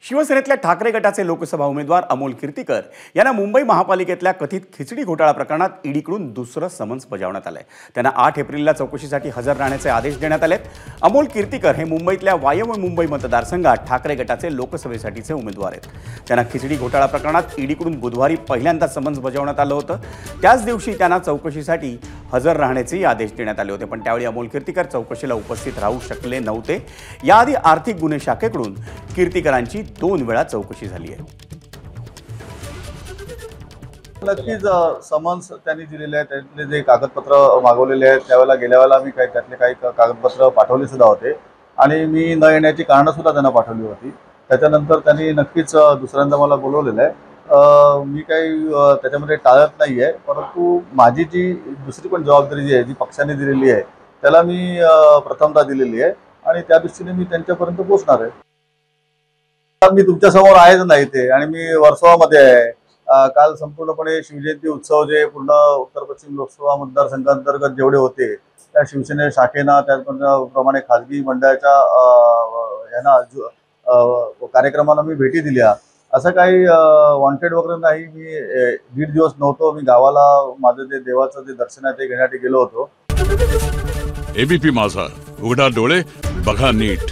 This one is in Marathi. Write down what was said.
शिवसेनेतल्या ठाकरे गटाचे लोकसभा उमेदवार अमोल कीर्तीकर यांना मुंबई महापालिकेतल्या कथित खिचडी घोटाळा प्रकरणात ईडीकडून दुसरं समन्स बजावण्यात आलंय। त्यांना 8 एप्रिलला चौकशीसाठी हजर राहण्याचे आदेश देण्यात आलेत। अमोल कीर्तीकर हे मुंबईतल्या वायव्य मुंबई मतदारसंघात ठाकरे गटाचे लोकसभेसाठीचे उमेदवार आहेत। त्यांना खिचडी घोटाळा प्रकरणात ईडीकडून बुधवारी पहिल्यांदा समन्स बजावण्यात आलं होतं। त्याच दिवशी त्यांना चौकशीसाठी हजर राहण्याचे आदेश देण्यात आले होते, पण त्यावेळी अमोल कीर्तीकर चौकशीला उपस्थित राहू शकले नव्हते। याआधी आर्थिक गुन्हे शाखेकडून कीर्तीकरांची 2 वेळा चौकशी झाली आहे। नक्कीच समन्स त्यांनी दिलेले आहेत, त्यातले जे कागदपत्र मागवलेले आहेत त्यावेळेला गेल्या वेळेला मी त्यातले काही कागदपत्र पाठवले सुद्धा होते आणि मी न येण्याची कारणं सुद्धा त्यांना पाठवली होती। त्याच्यानंतर त्यांनी नक्कीच दुसऱ्यांदा मला बोलवलेलं आहे। मी काही त्याच्यामध्ये टाळत नाही आहे, परंतु माझी जी दुसरी पण जबाबदारी जी आहे, जी पक्षाने दिलेली आहे त्याला मी प्रथमता दिलेली आहे आणि त्या दृष्टीने मी त्यांच्यापर्यंत पोहोचणार आहे। मी तुमच्या समोर आहेच नाही ते, आणि मी वर्सोवामध्ये आहे। काल संपूर्णपणे शिवजयंती उत्सव जे पूर्ण उत्तर पश्चिम लोकसभा मतदारसंघांतर्गत जेवढे होते त्या शिवसेने शाखेना त्याप्रमाणे खाजगी मंडळाच्या यांना कार्यक्रमाला मी भेटी दिल्या। असं काही वॉन्टेड वगैरे नाही। मी 1.5 दिवस नव्हतो, मी गावाला माझं जे देवाचं जे दर्शन आहे ते घेण्यासाठी गेलो होतो। एबीपी माझा, उघडा डोळे बघा नीट।